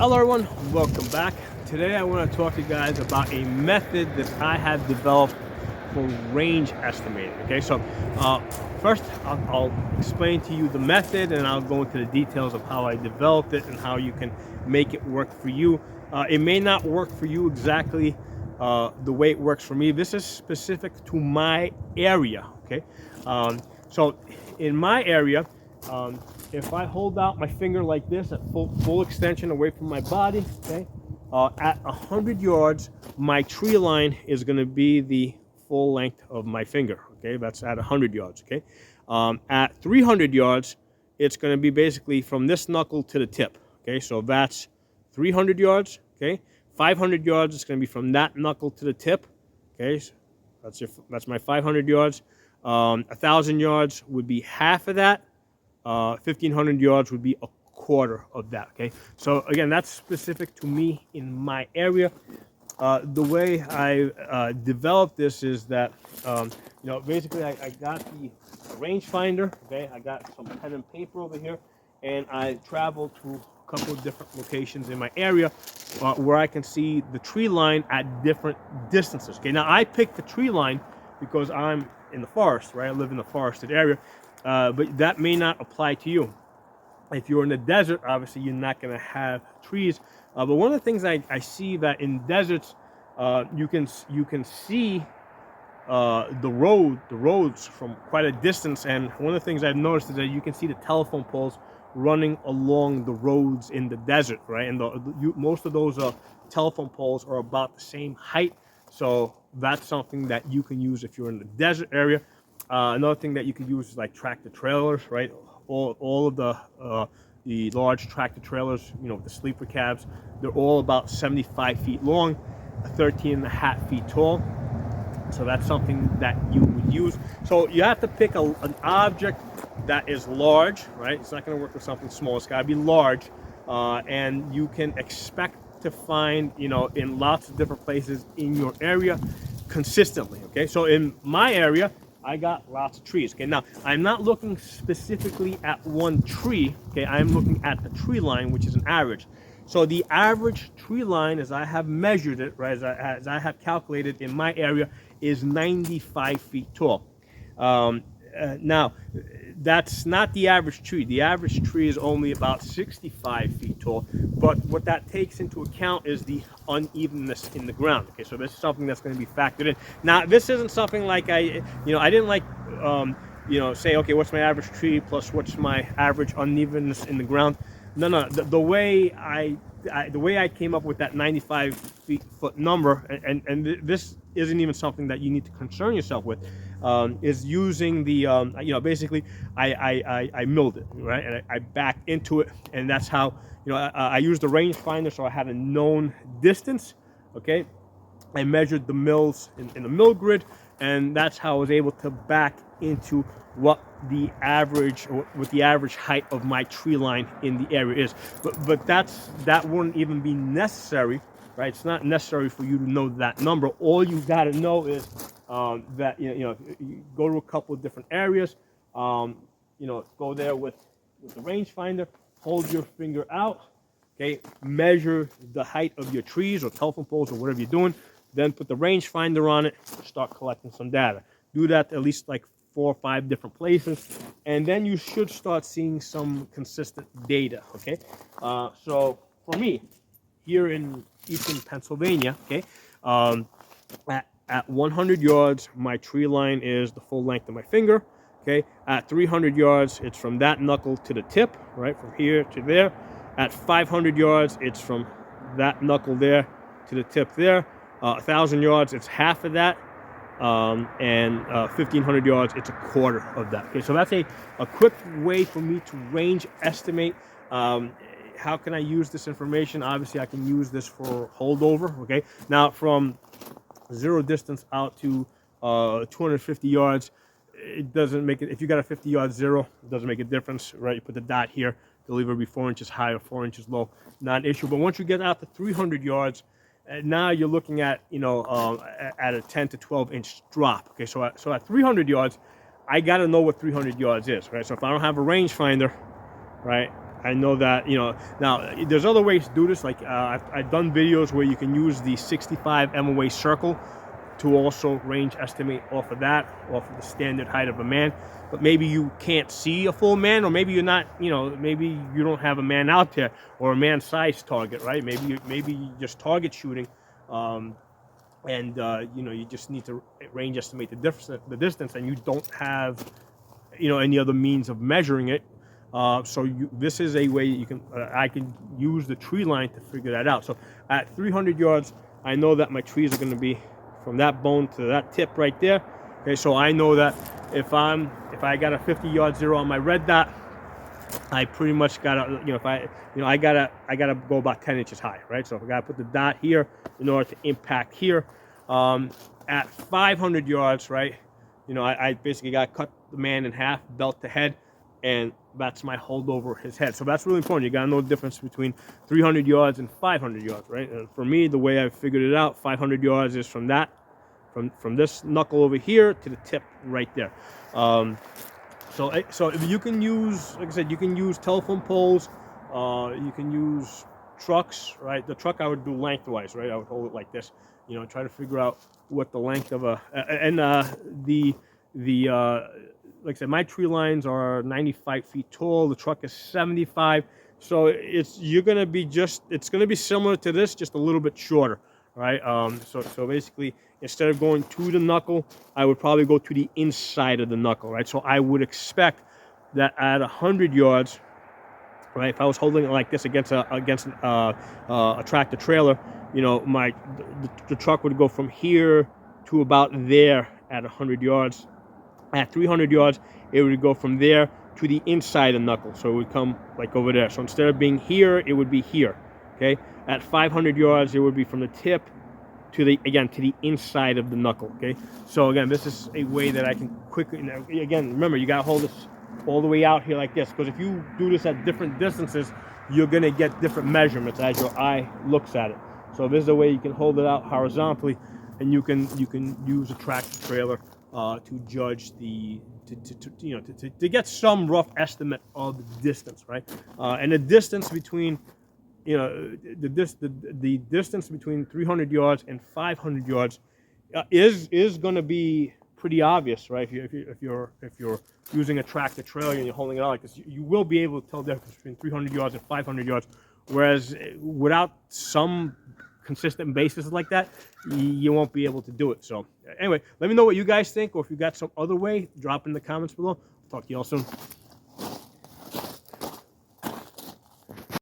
Hello everyone, welcome back. Today I want to talk to you guys about a method that I have developed for range estimating. Okay, so first I'll explain to you the method and I'll go into the details of how I developed it and how you can make it work for you. It may not work for you exactly the way it works for me. This is specific to my area, okay? So in my area, if I hold out my finger like this at full extension away from my body, okay, at 100 yards, my tree line is going to be the full length of my finger. Okay, that's at 100 yards. Okay, at 300 yards, it's going to be basically from this knuckle to the tip. Okay, so that's 300 yards. Okay, 500 yards, it's going to be from that knuckle to the tip. Okay, so that's my 500 yards. 1,000 yards would be half of that. 1,500 yards would be a quarter of that. Okay, so again, that's specific to me in my area. The way I developed this is that basically I got the rangefinder. Okay, I got some pen and paper over here, and I traveled to a couple of different locations in my area where I can see the tree line at different distances. Okay, now I picked the tree line because I'm in the forest, right? I live in the forested area. But that may not apply to you. If you're in the desert, obviously you're not going to have trees. But one of the things I see that in deserts, you can see the roads from quite a distance. And one of the things I've noticed is that you can see the telephone poles running along the roads in the desert, right? And most of those telephone poles are about the same height. So that's something that you can use if you're in the desert area. Another thing that you can use is like tractor trailers, right? All of the large tractor trailers, the sleeper cabs, they're all about 75 feet long, 13 and a half feet tall. So that's something that you would use. So you have to pick an object that is large, right? It's not going to work with something small. It's got to be large, and you can expect to find, in lots of different places in your area consistently. Okay, so in my area, I got lots of trees. Okay, now I'm not looking specifically at one tree. Okay, I'm looking at the tree line, which is an average. So the average tree line, as I have measured it, right, as I have calculated in my area, is 95 feet tall. Now, that's not the average tree. The average tree is only about 65 feet tall. But what that takes into account is the unevenness in the ground. Okay, so this is something that's going to be factored in. Now, this isn't something like I didn't like, say, okay, what's my average tree plus what's my average unevenness in the ground. No. The way I came up with that 95 foot number, and this isn't even something that you need to concern yourself with, is using the basically I milled it, right, and I backed into it, and that's how I used the rangefinder, so I had a known distance. Okay, I measured the mills in the mill grid, and that's how I was able to back into what the average height of my tree line in the area is. But that wouldn't even be necessary, right? It's not necessary for you to know that number. All you got to know is that you go to a couple of different areas. Go there with the rangefinder, hold your finger out. Okay, measure the height of your trees or telephone poles or whatever you're doing. Then put the rangefinder on it, start collecting some data. Do that at least like 4 or 5 different places, and then you should start seeing some consistent data. Okay, so for me, here in eastern Pennsylvania, okay, at 100 yards, my tree line is the full length of my finger. Okay, at 300 yards, it's from that knuckle to the tip, right, from here to there. At 500 yards, it's from that knuckle there to the tip there. 1,000 yards, it's half of that. And 1,500 yards, it's a quarter of that. Okay, so that's a quick way for me to range estimate. How can I use this information? Obviously, I can use this for holdover. Okay, now from zero distance out to 250 yards, it doesn't make it. If you got a 50-yard zero, it doesn't make a difference, right? You put the dot here, it'll either be 4 inches high or 4 inches low, not an issue. But once you get out to 300 yards, now you're looking at at a 10 to 12 inch drop. Okay, so at 300 yards, I got to know what 300 yards is, right? So if I don't have a rangefinder, right, I know that, you know, now there's other ways to do this. Like I've done videos where you can use the 65 MOA circle to also range estimate off of that, off of the standard height of a man. But maybe you can't see a full man, or maybe you're not, you know, maybe you don't have a man out there or a man size target, right? Maybe you just target shooting, and you know, you just need to range estimate the distance, and you don't have, you know, any other means of measuring it. So this is a way you can, I can use the tree line to figure that out. So at 300 yards, I know that my trees are going to be from that bone to that tip right there. Okay, so I know that if I got a 50-yard zero on my red dot, I pretty much gotta, you know, I gotta go about 10 inches high, right? So if I gotta put the dot here in order to impact here. At 500 yards, right? You know, I basically gotta cut the man in half, belt to head, and that's my hold over his head. So that's really important. You gotta know the difference between 300 yards and 500 yards, right? And for me, the way I've figured it out, 500 yards is from that, from this knuckle over here to the tip right there. So if you can use, like I said, you can use telephone poles, you can use trucks, right? The truck I would do lengthwise, right? I would hold it like this, you know, try to figure out what the length of a, and like I said, my tree lines are 95 feet tall. The truck is 75. So it's gonna be similar to this, just a little bit shorter, right? So basically, instead of going to the knuckle, I would probably go to the inside of the knuckle, right? So I would expect that at 100 yards, right? If I was holding it like this against a tractor trailer, you know, the truck would go from here to about there at 100 yards. At 300 yards, it would go from there to the inside of the knuckle. So it would come like over there. So instead of being here, it would be here, okay? At 500 yards, it would be from the tip to the inside of the knuckle, okay? So again, this is a way that I can quickly, again, remember, you gotta hold this all the way out here like this, because if you do this at different distances, you're gonna get different measurements as your eye looks at it. So this is a way you can hold it out horizontally, and you can use a tractor trailer to judge to get some rough estimate of the distance, right? And the distance between, you know, the distance between 300 yards and 500 yards is going to be pretty obvious, right? If you're using a tractor trailer and you're holding it out like this, you will be able to tell the difference between 300 yards and 500 yards. Whereas without some consistent basis like that, you won't be able to do it. So anyway, let me know what you guys think, or if you got some other way, drop in the comments below. Talk to you all soon.